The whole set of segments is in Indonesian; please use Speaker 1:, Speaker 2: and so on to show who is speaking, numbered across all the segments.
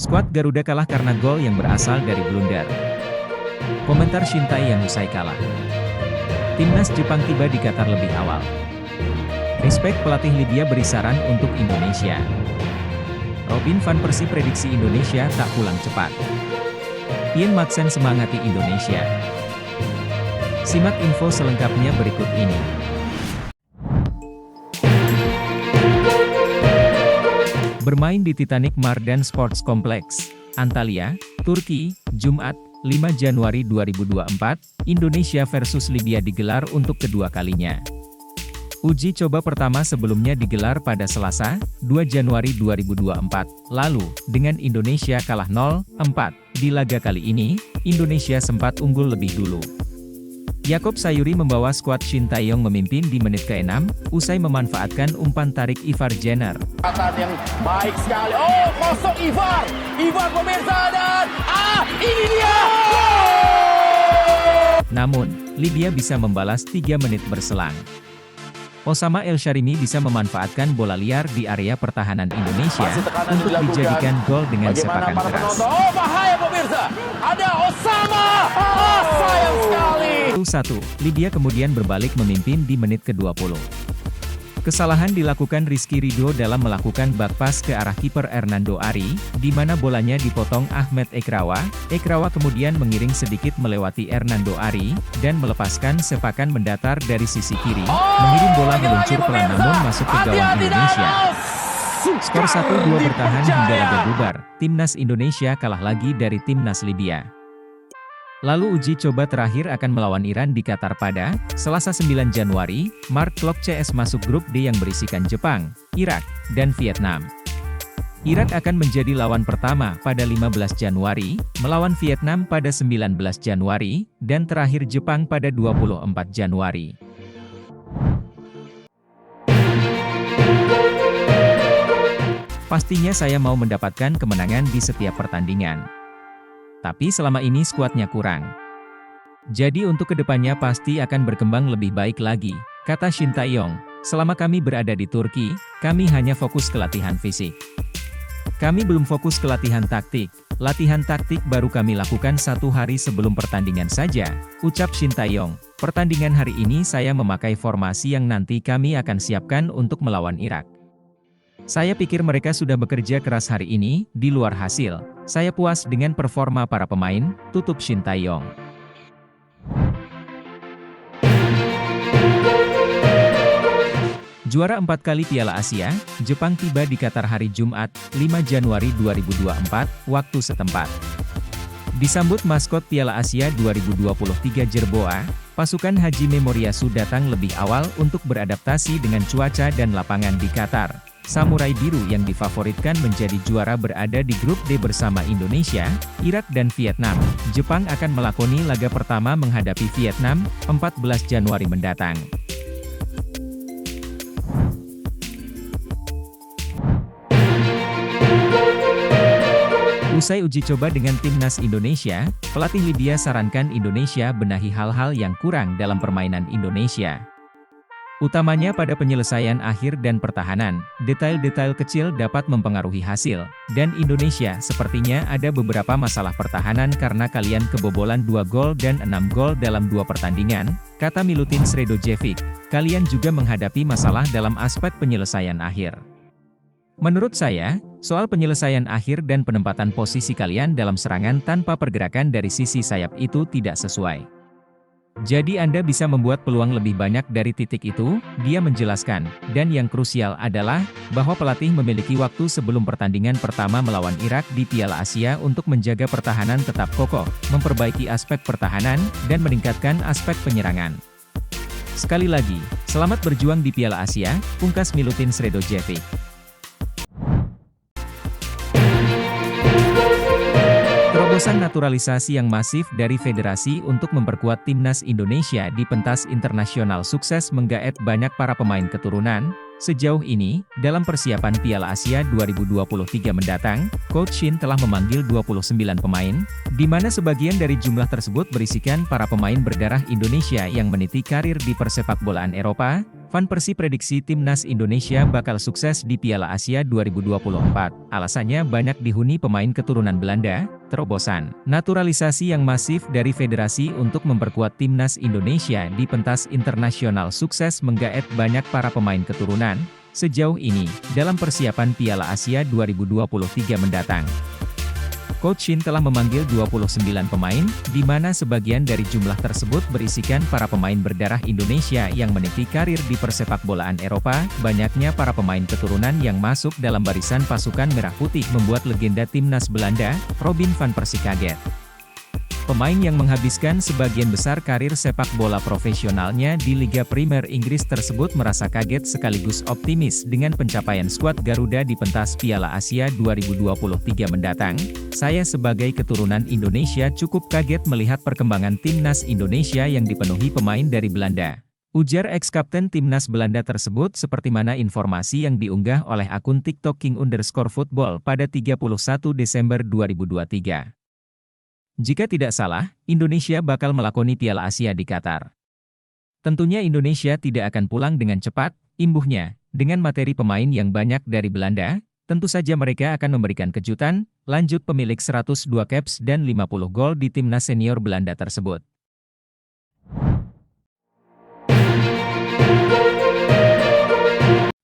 Speaker 1: Skuad Garuda kalah karena gol yang berasal dari blunder. Komentar Shin Tae-yong usai kalah. Timnas Jepang tiba di Qatar lebih awal. Respect pelatih Libya beri saran untuk Indonesia. Robin van Persie prediksi Indonesia tak pulang cepat. Ian Madsen semangati Indonesia. Simak info selengkapnya berikut ini. Bermain di Titanic Mardan Sports Complex, Antalya, Turki, Jumat, 5 Januari 2024, Indonesia versus Libya digelar untuk kedua kalinya. Uji coba pertama sebelumnya digelar pada Selasa, 2 Januari 2024, lalu, dengan Indonesia kalah 0-4. Di laga kali ini, Indonesia sempat unggul lebih dulu. Yakob Sayuri membawa skuad Shin Tae-yong memimpin di menit ke-6, usai memanfaatkan umpan tarik Ivar Jenner.
Speaker 2: Yang baik sekali. Oh, kosong Ivar. Ivar pemirsa dan ini dia.
Speaker 1: Namun, Libya bisa membalas 3 menit berselang. Osama El Sharimi bisa memanfaatkan bola liar di area pertahanan Indonesia untuk dijadikan gol dengan sepakan keras.
Speaker 2: Oh, bahaya pemirsa. Ada Osama. Oh, sayang sekali.
Speaker 1: 1-1, Libya kemudian berbalik memimpin di menit ke-20. Kesalahan dilakukan Rizky Ridho dalam melakukan back pass ke arah kiper Hernando Ari, di mana bolanya dipotong Ahmed Ekrawa. Ekrawa kemudian mengiring sedikit melewati Hernando Ari, dan melepaskan sepakan mendatar dari sisi kiri, mengirim bola meluncur pelan namun masuk ke gawang Indonesia. Skor 1-2 bertahan hingga laga bubar, Timnas Indonesia kalah lagi dari Timnas Libya. Lalu uji coba terakhir akan melawan Iran di Qatar pada Selasa 9 Januari, Mark Klok CS masuk grup D yang berisikan Jepang, Irak, dan Vietnam. Irak akan menjadi lawan pertama pada 15 Januari, melawan Vietnam pada 19 Januari, dan terakhir Jepang pada 24 Januari. Pastinya saya mau mendapatkan kemenangan di setiap pertandingan. Tapi selama ini skuadnya kurang. Jadi untuk kedepannya pasti akan berkembang lebih baik lagi, kata Shin Tae-yong. Selama kami berada di Turki, kami hanya fokus ke latihan fisik. Kami belum fokus ke latihan taktik. Latihan taktik baru kami lakukan 1 hari sebelum pertandingan saja, ucap Shin Tae-yong. Pertandingan hari ini saya memakai formasi yang nanti kami akan siapkan untuk melawan Irak. Saya pikir mereka sudah bekerja keras hari ini, di luar hasil. Saya puas dengan performa para pemain, tutup Shin Tae-yong. Juara 4 kali Piala Asia, Jepang tiba di Qatar hari Jumat, 5 Januari 2024, waktu setempat. Disambut maskot Piala Asia 2023 Jerboa, pasukan Haji Memoriasu datang lebih awal untuk beradaptasi dengan cuaca dan lapangan di Qatar. Samurai Biru yang difavoritkan menjadi juara berada di grup D bersama Indonesia, Irak dan Vietnam. Jepang akan melakoni laga pertama menghadapi Vietnam, 14 Januari mendatang. Usai uji coba dengan Timnas Indonesia, pelatih Libya sarankan Indonesia benahi hal-hal yang kurang dalam permainan Indonesia. Utamanya pada penyelesaian akhir dan pertahanan, detail-detail kecil dapat mempengaruhi hasil, dan Indonesia sepertinya ada beberapa masalah pertahanan karena kalian kebobolan 2 gol dan 6 gol dalam 2 pertandingan, kata Milutin Sredojevic. Kalian juga menghadapi masalah dalam aspek penyelesaian akhir. Menurut saya, soal penyelesaian akhir dan penempatan posisi kalian dalam serangan tanpa pergerakan dari sisi sayap itu tidak sesuai. Jadi Anda bisa membuat peluang lebih banyak dari titik itu, dia menjelaskan, dan yang krusial adalah, bahwa pelatih memiliki waktu sebelum pertandingan pertama melawan Irak di Piala Asia untuk menjaga pertahanan tetap kokoh, memperbaiki aspek pertahanan, dan meningkatkan aspek penyerangan. Sekali lagi, selamat berjuang di Piala Asia, pungkas Milutin Sredojevic. Terobosan naturalisasi yang masif dari federasi untuk memperkuat timnas Indonesia di pentas internasional sukses menggaet banyak para pemain keturunan. Sejauh ini, dalam persiapan Piala Asia 2023 mendatang, Coach Shin telah memanggil 29 pemain, di mana sebagian dari jumlah tersebut berisikan para pemain berdarah Indonesia yang meniti karir di persepakbolaan Eropa, Van Persie prediksi timnas Indonesia bakal sukses di Piala Asia 2024. Alasannya banyak dihuni pemain keturunan Belanda, terobosan naturalisasi yang masif dari federasi untuk memperkuat timnas Indonesia di pentas internasional sukses menggaet banyak para pemain keturunan sejauh ini dalam persiapan Piala Asia 2023 mendatang. Coach Shin telah memanggil 29 pemain, di mana sebagian dari jumlah tersebut berisikan para pemain berdarah Indonesia yang meniti karir di persepakbolaan Eropa. Banyaknya para pemain keturunan yang masuk dalam barisan pasukan Merah Putih membuat legenda timnas Belanda, Robin van Persie kaget. Pemain yang menghabiskan sebagian besar karir sepak bola profesionalnya di Liga Primer Inggris tersebut merasa kaget sekaligus optimis dengan pencapaian skuad Garuda di pentas Piala Asia 2023 mendatang. Saya sebagai keturunan Indonesia cukup kaget melihat perkembangan timnas Indonesia yang dipenuhi pemain dari Belanda. Ujar ex-kapten timnas Belanda tersebut seperti mana informasi yang diunggah oleh akun TikTok king_football pada 31 Desember 2023. Jika tidak salah, Indonesia bakal melakoni Piala Asia di Qatar. Tentunya Indonesia tidak akan pulang dengan cepat, imbuhnya, dengan materi pemain yang banyak dari Belanda, tentu saja mereka akan memberikan kejutan, lanjut pemilik 102 caps dan 50 gol di timnas senior Belanda tersebut.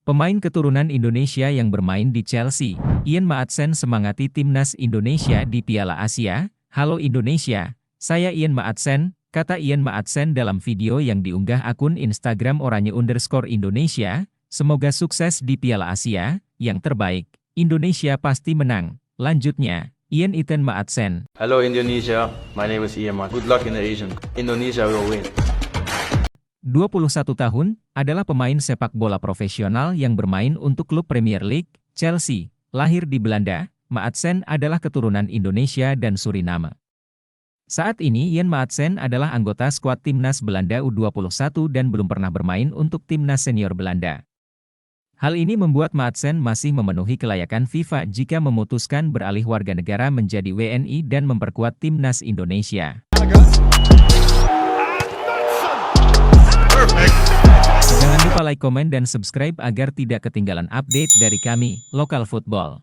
Speaker 1: Pemain keturunan Indonesia yang bermain di Chelsea, Ian Maatsen semangati timnas Indonesia di Piala Asia. Halo Indonesia, saya Ian Maatsen, kata Ian Maatsen dalam video yang diunggah akun Instagram oranye_Indonesia, semoga sukses di Piala Asia, yang terbaik, Indonesia pasti menang. Lanjutnya, Ian Maatsen.
Speaker 3: Hello Indonesia, my name is Ian Maatsen. Good luck in the Asian. Indonesia will win.
Speaker 1: 21 tahun, adalah pemain sepak bola profesional yang bermain untuk klub Premier League, Chelsea, lahir di Belanda. Maatsen adalah keturunan Indonesia dan Suriname. Saat ini Ian Maatsen adalah anggota skuad timnas Belanda U21 dan belum pernah bermain untuk timnas senior Belanda. Hal ini membuat Maatsen masih memenuhi kelayakan FIFA jika memutuskan beralih warga negara menjadi WNI dan memperkuat timnas Indonesia. Jangan lupa like, komen, dan subscribe agar tidak ketinggalan update dari kami, Lokal Football.